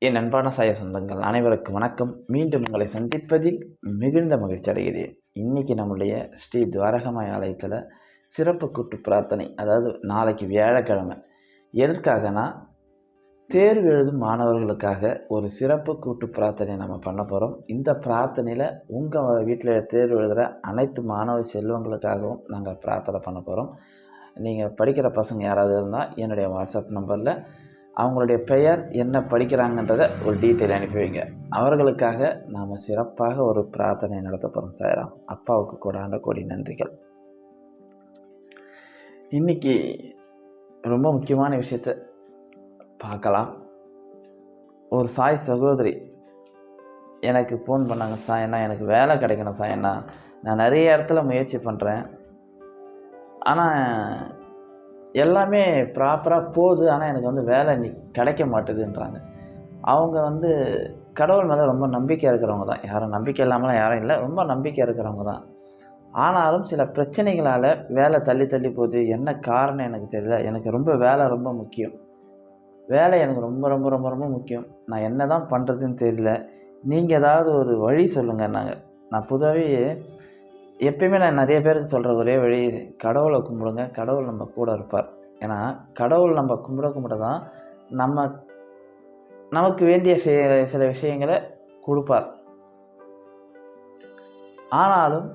என் அன்பான சாய சொந்தங்கள் அனைவருக்கும் வணக்கம். மீண்டும் உங்களை சந்திப்பதில் மிகுந்த மகிழ்ச்சி அடைகிறேன். இன்றைக்கி நம்முடைய ஸ்ரீ துவாரகமாய் ஆலயத்தில் சிறப்பு கூட்டு பிரார்த்தனை, அதாவது நாளைக்கு வியாழக்கிழமை. எதற்காகனா, தேர்வு எழுதும் மாணவர்களுக்காக ஒரு சிறப்பு கூட்டு பிரார்த்தனை நம்ம பண்ண போகிறோம். இந்த பிரார்த்தனையில் உங்கள் வீட்டில் தேர்வு எழுதுகிற அனைத்து மாணவ செல்வங்களுக்காகவும் நாங்கள் பிரார்த்தனை பண்ண போகிறோம். நீங்கள் படிக்கிற பசங்க யாராவது இருந்தால் என்னுடைய வாட்ஸ்அப் நம்பரில் அவங்களுடைய பெயர் என்ன படிக்கிறாங்கன்றதை ஒரு டீட்டெயில் அனுப்பி வைங்க. அவர்களுக்காக நாம் சிறப்பாக ஒரு பிரார்த்தனை நடத்த போகிறோம். சாய்ராம். அப்பாவுக்கு கோடான கோடி நன்றிகள். இன்றைக்கி ரொம்ப முக்கியமான விஷயத்தை பார்க்கலாம். ஒரு சாய் சகோதரி எனக்கு ஃபோன் பண்ணாங்க. சாயண்ணா, எனக்கு வேலை கிடைக்கணும் சாயண்ணா. நான் நிறைய இடத்துல முயற்சி பண்ணுறேன், ஆனால் எல்லாமே ப்ராப்பராக போகுது, ஆனால் எனக்கு வேலை கிடைக்க மாட்டுதுன்றாங்க. அவங்க கடவுள் மேலே ரொம்ப நம்பிக்கை இருக்கிறவங்க தான். யாரும் நம்பிக்கை இல்லாமலாம் யாரும் இல்லை, ரொம்ப நம்பிக்கை இருக்கிறவங்க தான். ஆனாலும் சில பிரச்சனைகளால் வேலை தள்ளி தள்ளி போகுது. என்ன காரணம் எனக்கு தெரியல. எனக்கு வேலை ரொம்ப முக்கியம். வேலை எனக்கு ரொம்ப ரொம்ப ரொம்ப ரொம்ப முக்கியம். நான் என்ன தான் பண்ணுறதுன்னு தெரியல. நீங்கள் ஏதாவது ஒரு வழி சொல்லுங்கன்னாங்க. நான் பொதுவாகவே எப்பயுமே நான் நிறைய பேருக்கு சொல்கிற ஒரே வழி, கடவுளை கும்பிடுங்க, கடவுள் நம்ம கூட இருப்பார். ஏன்னா கடவுள் நம்ம கும்பிட தான் நமக்கு வேண்டிய சில விஷயங்களை கொடுப்பார். ஆனாலும்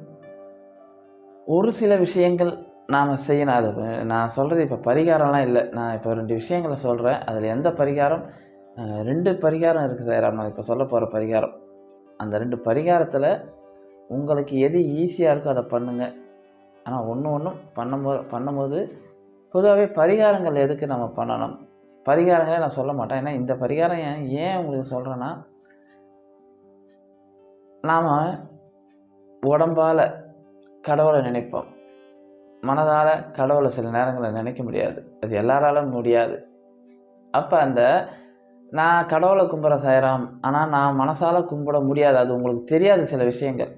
ஒரு சில விஷயங்கள் நாம் செய்யணும். அது நான் சொல்கிறது இப்போ பரிகாரம்லாம் இல்லை. நான் இப்போ 2 விஷயங்களை சொல்கிறேன். அதில் எந்த பரிகாரம், 2 பரிகாரம் இருக்குது சார். நான் இப்போ சொல்ல போகிற பரிகாரம், அந்த 2 பரிகாரத்தில் உங்களுக்கு எது ஈஸியாக இருக்கோ அதை பண்ணுங்கள். ஆனால் ஒன்றும் பண்ணும்போது பொதுவாகவே பரிகாரங்கள் எதுக்கு நம்ம பண்ணணும், பரிகாரங்களே நான் சொல்ல மாட்டேன். ஏன்னா இந்த பரிகாரம் ஏன் உங்களுக்கு சொல்கிறேன்னா, நாம் உடம்பால் கடவுளை நினைப்போம், மனதால் கடவுளை சில நேரங்களில் நினைக்க முடியாது. அது எல்லாராலும் முடியாது. அப்போ நான் கடவுளை கும்பிட்ற சாய்ராம், ஆனால் நான் மனசால் கும்பிட முடியாது. அது உங்களுக்கு தெரியாது. சில விஷயங்கள்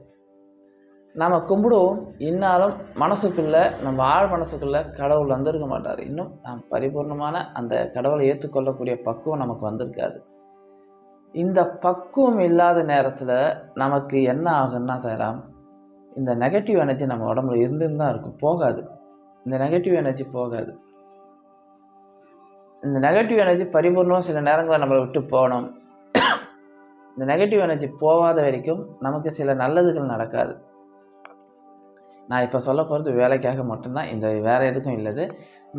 நாம் கும்பிடுவோம், இன்னாலும் மனசுக்குள்ளே, நம்ம ஆழ் மனசுக்குள்ளே கடவுள் வந்திருக்க மாட்டார். இன்னும் நாம் பரிபூர்ணமான அந்த கடவுளை ஏற்றுக்கொள்ளக்கூடிய பக்குவம் நமக்கு வந்திருக்காது. இந்த பக்குவம் இல்லாத நேரத்தில் நமக்கு என்ன ஆகுன்னா சாய்ராம், இந்த நெகட்டிவ் எனர்ஜி நம்ம உடம்புல இருந்துன்னு தான் இருக்கும், போகாது. இந்த நெகட்டிவ் எனர்ஜி போகாது. இந்த நெகட்டிவ் எனர்ஜி பரிபூர்ணமாக சில நேரங்களில் நம்மளை விட்டு போகணும். இந்த நெகட்டிவ் எனர்ஜி போகாத வரைக்கும் நமக்கு சில நல்லதுகள் நடக்காது. நான் இப்போ சொல்ல போகிறது வேலைக்காக மட்டும்தான், இந்த வேறு எதுக்கும் இல்லது.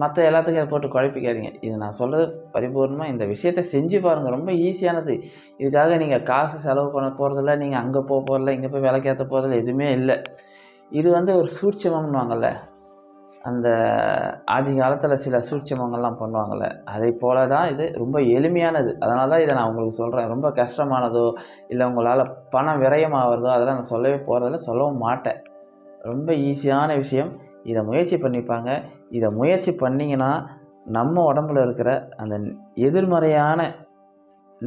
மற்ற எல்லாத்துக்கும் இதை போட்டு குழப்பிக்காதீங்க. இது நான் சொல்கிறது பரிபூர்ணமாக இந்த விஷயத்தை செஞ்சு பாருங்கள். ரொம்ப ஈஸியானது. இதுக்காக நீங்கள் காசு செலவு பண்ண போகிறதில்ல, நீங்கள் அங்கே போகிறதில்ல, இங்கே போய் விலைக்கேற்ற போகிறதில்ல, எதுவுமே இல்லை. இது ஒரு சூட்சமம்னுவாங்கள்ல, அந்த ஆதி காலத்தில் சில சூட்சமங்கள்லாம் பண்ணுவாங்கள்ல, அதை போல தான் இது. ரொம்ப எளிமையானது. அதனால தான் இதை நான் உங்களுக்கு சொல்கிறேன். ரொம்ப கஷ்டமானதோ இல்லை உங்களால் பணம் விரயமாகிறதோ அதெல்லாம் நான் சொல்லவே போகிறதில்ல, சொல்லவும் மாட்டேன். ரொம்ப ஈஸியான விஷயம். இதை முயற்சி பண்ணிப்பாங்க. இதை முயற்சி பண்ணிங்கன்னா நம்ம உடம்புல இருக்கிற அந்த எதிர்மறையான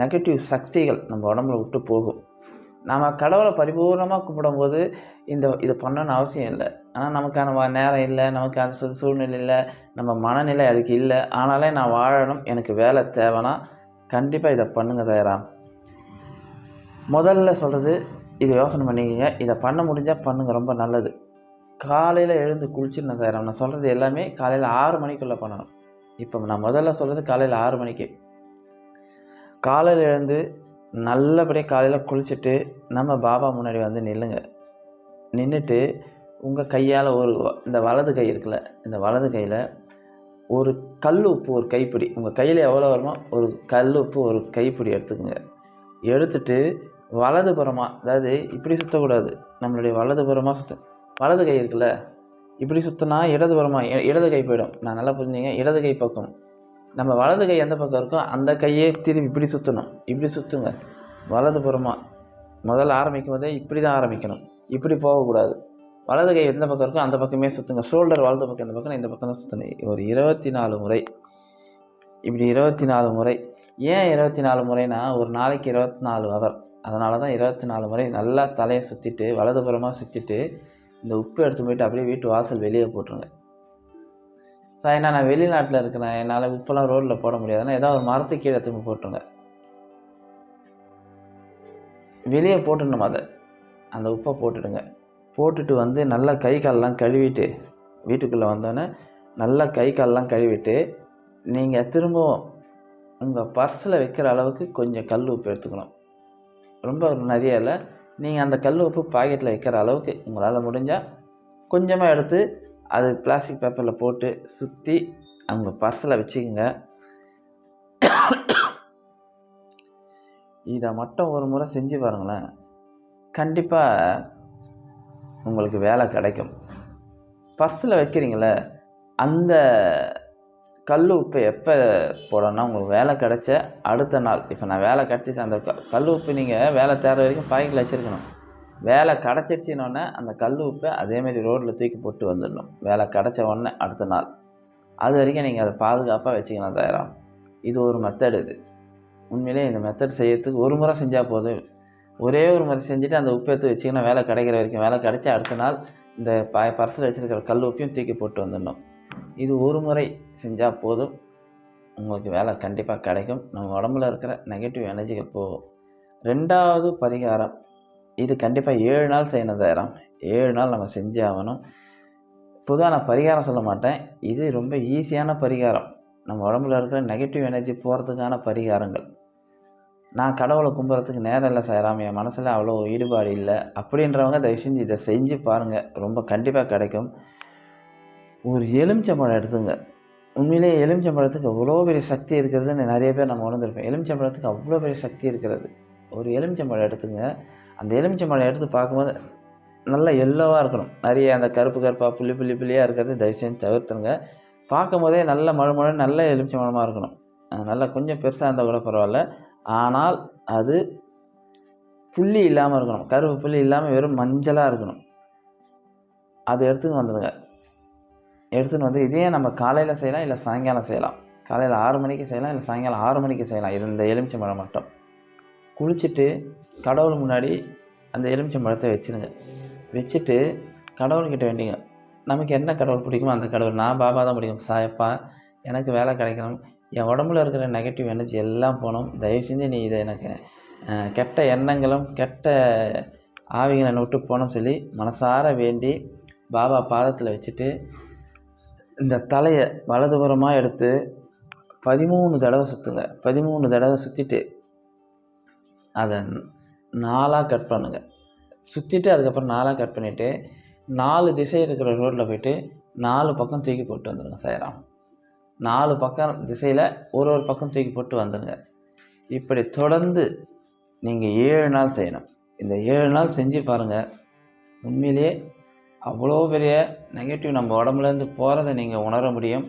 நெகட்டிவ் சக்திகள் நம்ம உடம்புல விட்டு போகும். நம்ம கடவுளை பரிபூர்ணமாக கும்பிடும்போது இது பண்ணணும்னு அவசியம் இல்லை. ஆனால் நமக்கான நேரம் இல்லை, நமக்கான சூழ்நிலை இல்லை, நம்ம மனநிலை அதுக்கு இல்லை. ஆனாலே நான் வாழணும், எனக்கு வேலை தேவைன்னா கண்டிப்பாக இதை பண்ணுங்க தயாராம். முதல்ல சொல்கிறது, இதை யோசனை பண்ணிக்கங்க. இதை பண்ண முடிஞ்சால் பண்ணுங்கள், ரொம்ப நல்லது. காலையில் எழுந்து குளிச்சுன்னு தயாராம். நான் சொல்கிறது எல்லாமே காலையில் 6 மணிக்குள்ளே பண்ணணும். இப்போ நான் முதல்ல சொல்கிறது காலையில் 6 மணிக்கு. காலையில் எழுந்து நல்லபடியாக காலையில் குளிச்சுட்டு நம்ம பாபா முன்னாடி நில்லுங்க. நின்றுட்டு உங்கள் கையால் இந்த வலது கை இருக்குல்ல, இந்த வலது கையில் ஒரு கல் உப்பு ஒரு கைப்பிடி, உங்கள் கையில் எவ்வளோ வருமோ ஒரு கல் உப்பு ஒரு கைப்பிடி எடுத்துக்கோங்க. எடுத்துட்டு வலதுபுறமாக, அதாவது இப்படி சுற்றக்கூடாது, நம்மளுடைய வலதுபுறமாக வலது கை இருக்குல்ல, இப்படி சுற்றினா இடதுபுறமாக இடது கை போயிடும். நான் நல்லா புரிஞ்சுங்க. இடது கை பக்கம், நம்ம வலது கை எந்த பக்கம் இருக்கோ அந்த கையே திரும்பி இப்படி சுற்றணும். இப்படி சுற்றுங்க வலதுபுறமாக. முதல்ல ஆரம்பிக்கும் போதே இப்படி தான் ஆரம்பிக்கணும், இப்படி போகக்கூடாது. வலது கை எந்த பக்கம் இருக்கோ அந்த பக்கமே சுற்றுங்க. ஷோல்டர் வலது பக்கம், இந்த பக்கம் இந்த பக்கம் தான் சுற்றணும். ஒரு 24 முறை, இப்படி 24 முறை. ஏன் 24 முறைனா, ஒரு நாளைக்கு 24 ஹவர். அதனால தான் 24 முறை நல்லா தலையை சுற்றிட்டு வலதுபுறமாக சுற்றிட்டு இந்த உப்பு எடுத்து போயிட்டு அப்படியே வீட்டு வாசல் வெளியே போட்டுருங்க. சார், நான் வெளிநாட்டில் இருக்கிறேன், என்னால் உப்பெல்லாம் ரோட்டில் போட முடியாதுன்னா ஏதாவது ஒரு மரத்துக்கு கீழே எடுத்து போட்டுருங்க. வெளியே போட்டுடணும் அதை, அந்த உப்பை போட்டுடுங்க. போட்டுட்டு வந்து நல்லா கை கால்லாம் கழுவிட்டு வீட்டுக்குள்ளே வந்தோடனே நல்லா கை கால்லாம் கழுவிட்டு நீங்கள் திரும்பவும் உங்கள் பர்ஸில் வைக்கிற அளவுக்கு கொஞ்சம் கல் உப்பு எடுத்துக்கணும். ரொம்ப நிறைய இல்லை, நீங்கள் அந்த கல் உப்பு பாக்கெட்டில் வைக்கிற அளவுக்கு உங்களால் முடிஞ்சால் கொஞ்சமாக எடுத்து அது பிளாஸ்டிக் பேப்பரில் போட்டு சுற்றி அவங்க பர்ஸில் வச்சுக்கோங்க. இதை மட்டும் ஒரு முறை செஞ்சு பாருங்களேன், கண்டிப்பாக உங்களுக்கு வேலை கிடைக்கும். பர்ஸில் வைக்கிறீங்களே அந்த கல் உப்பை எப்போ போடணும்னா உங்களுக்கு வேலை கிடைச்ச அடுத்த நாள். இப்போ நான் வேலை கிடச்சிச்சு, அந்த கல் உப்பு நீங்கள் வேலை தேடுற வரைக்கும் பாக்கெட்டில் வச்சுருக்கணும். வேலை கிடச்சிடுச்சின்னொடனே அந்த கல் உப்பை அதேமாரி ரோட்டில் தூக்கி போட்டு வந்துடணும். வேலை கிடச்ச உடனே அடுத்த நாள். அது வரைக்கும் நீங்கள் அதை பாதுகாப்பாக வச்சுக்கணும் தயாராகும். இது ஒரு மெத்தட். இது உண்மையிலே இந்த மெத்தட் செய்யறதுக்கு ஒரு முறை செஞ்சால் போதும். ஒரே ஒரு முறை செஞ்சுட்டு அந்த உப்பை எடுத்து வச்சிங்கன்னா வேலை கிடைக்கிற வரைக்கும், வேலை கிடைச்சா அடுத்த நாள் இந்த பர்ஸில் வச்சுருக்கிற கல் உப்பையும் தூக்கி போட்டு வந்துடணும். இது ஒரு முறை செஞ்சால் போதும், உங்களுக்கு வேலை கண்டிப்பாக கிடைக்கும். நம்ம உடம்புல இருக்கிற நெகட்டிவ் எனர்ஜிகள் போகும். 2வது பரிகாரம், இது கண்டிப்பாக 7 நாள் செய்யணும் தயாரம். 7 நாள் நம்ம செஞ்சே ஆகணும். பொதுவாக நான் பரிகாரம் சொல்ல மாட்டேன், இது ரொம்ப ஈஸியான பரிகாரம். நம்ம உடம்புல இருக்கிற நெகட்டிவ் எனர்ஜி போகிறதுக்கான பரிகாரங்கள். நான் கடவுளை கும்பிட்றதுக்கு நேரம் இல்லை சாய்ராம், என் மனசில் அவ்வளோ ஈடுபாடு இல்லை அப்படின்றவங்க தயவு செஞ்சு இதை செஞ்சு பாருங்கள், ரொம்ப கண்டிப்பாக கிடைக்கும். ஒரு எலுமிச்சம்பழம் எடுத்துங்க. உண்மையிலேயே எலுமிச்சம்பழத்துக்கு அவ்வளோ பெரிய சக்தி இருக்கிறதுன்னு நிறைய பேர் நம்ம உணர்ந்திருப்போம். எலுமிச்சம்பழத்துக்கு அவ்வளோ பெரிய சக்தி இருக்கிறது. ஒரு எலுமிச்சம்பழம் எடுத்துங்க. அந்த எலுமிச்சம்பழம் எடுத்து பார்க்கும்போது நல்லா எல்லோவாக இருக்கணும். நிறைய அந்த கருப்பாக புள்ளியாக இருக்கிறது தயவு செஞ்சு தவிர்த்துருங்க. பார்க்கும் போதே நல்ல மழுமழுன்னு நல்ல எலுமிச்சம்பழமாக இருக்கணும். நல்லா கொஞ்சம் பெருசாக இருந்தால் கூட பரவாயில்ல, ஆனால் அது புள்ளி இல்லாமல் இருக்கணும். கருப்பு புள்ளி இல்லாமல் வெறும் மஞ்சளாக இருக்கணும். அது எடுத்துன்னு வந்துடுங்க. எடுத்துன்னு வந்து இதையே நம்ம காலையில் செய்யலாம், இல்லை சாயங்காலம் செய்யலாம். காலையில் 6 மணிக்கு செய்யலாம், இல்லை சாயங்காலம் 6 மணிக்கு செய்யலாம். இது இந்த எலுமிச்சம்பழம் மட்டும் குளிச்சுட்டு கடவுள் முன்னாடி அந்த எலுமிச்சம்பழத்தை வச்சுருங்க. வச்சுட்டு கடவுள்கிட்ட வேண்டிங்க. நமக்கு என்ன கடவுள் பிடிக்குமோ அந்த கடவுள். நான் பாபா தான் பிடிக்கும். சாயப்பா, எனக்கு வேலை கிடைக்கணும், என் உடம்புல இருக்கிற நெகட்டிவ் எனர்ஜி எல்லாம் போகணும், தயவு செஞ்சு நீ இதை எனக்கு கெட்ட எண்ணங்களும் கெட்ட ஆவிகளை என்னை விட்டு போகணும்னு சொல்லி மனசார வேண்டி பாபா பாதத்தில் வச்சுட்டு இந்த தலையை வலதுபுறமாக எடுத்து 13 தடவை சுற்றுங்க. 13 தடவை சுற்றிட்டு அதை 4ஆக கட் பண்ணுங்கள். சுற்றிட்டு அதுக்கப்புறம் 4ஆக கட் பண்ணிவிட்டு 4 திசை இருக்கிற ரோட்டில் போய்ட்டு 4 பக்கம் தூக்கி போட்டு வந்துடுங்க சாய்ராம். 4 பக்கம் திசையில் ஒரு பக்கம் தூக்கி போட்டு வந்துடுங்க. இப்படி தொடர்ந்து நீங்கள் 7 நாள் செய்யணும். இந்த 7 நாள் செஞ்சு பாருங்கள். உண்மையிலேயே அவ்வளோ பெரிய நெகட்டிவ் நம்ம உடம்புலேருந்து போகிறத நீங்கள் உணர முடியும்.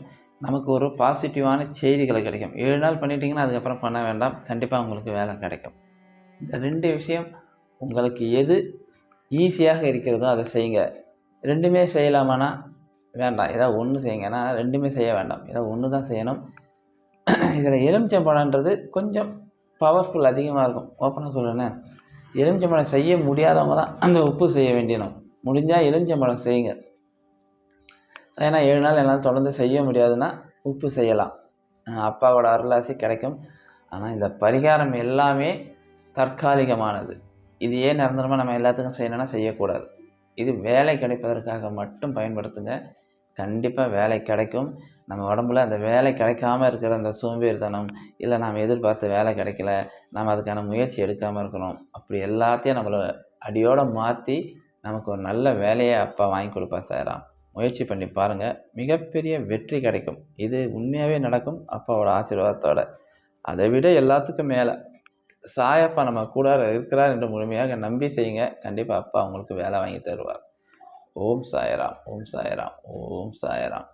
நமக்கு ஒரு பாசிட்டிவான செய்திகளை கிடைக்கும். 7 நாள் பண்ணிட்டீங்கன்னா அதுக்கப்புறம் பண்ண வேண்டாம், கண்டிப்பாக உங்களுக்கு வேலை கிடைக்கும். இந்த 2 விஷயம் உங்களுக்கு எது ஈஸியாக இருக்கிறதோ அதை செய்யுங்க. 2மே செய்யலாமானா வேண்டாம், ஏதாவது ஒன்று செய்யுங்க. ஏன்னா 2மே செய்ய வேண்டாம், ஏதாவது ஒன்று தான் செய்யணும். இதில் எலுமிச்சம்பழன்றது கொஞ்சம் பவர்ஃபுல் அதிகமாக இருக்கும். ஓப்பனாக சொல்லுறேன், எலுமிச்சம்பழம் செய்ய முடியாதவங்க தான் அந்த உப்பு செய்ய வேண்டியணும். முடிஞ்சால் எலுமிச்சம்பழம் செய்யுங்க. ஏன்னா 7 நாள் என்னால் தொடர்ந்து செய்ய முடியாதுன்னா உப்பு செய்யலாம், அப்பாவோட அருளாசி கிடைக்கும். ஆனால் இந்த பரிகாரம் எல்லாமே தற்காலிகமானது. இது ஏன் நிரந்தரமாக நம்ம எல்லாத்துக்கும் செய்யணும்னா செய்யக்கூடாது. இது வேலை கிடைப்பதற்காக மட்டும் பயன்படுத்துங்க, கண்டிப்பாக வேலை கிடைக்கும். நம்ம உடம்புல அந்த வேலை கிடைக்காம இருக்கிற அந்த சோம்பேறித்தனம், இல்லை நாம் எதிர்பார்த்த வேலை கிடைக்கல, நாம் அதுக்கான முயற்சி எடுக்காமல் இருக்கிறோம், அப்படி எல்லாத்தையும் நம்மளை அடியோடு மாற்றி நமக்கு ஒரு நல்ல வேலையை அப்பா வாங்கி கொடுப்பார் சாய்ராம். முயற்சி பண்ணி பாருங்கள், மிகப்பெரிய வெற்றி கிடைக்கும். இது உண்மையாகவே நடக்கும் அப்பாவோட ஆசீர்வாதத்தோட. அதை விட எல்லாத்துக்கும் மேலே சாயப்பா நம்ம கூட இருக்கிறார் என்று முழுமையாக நம்பி செய்யுங்க, கண்டிப்பாக அப்பா உங்களுக்கு வேலை வாங்கி தருவார். ஓம் சாய்ராம், ஓம் சாய்ராம், ஓம் சாய்ராம்.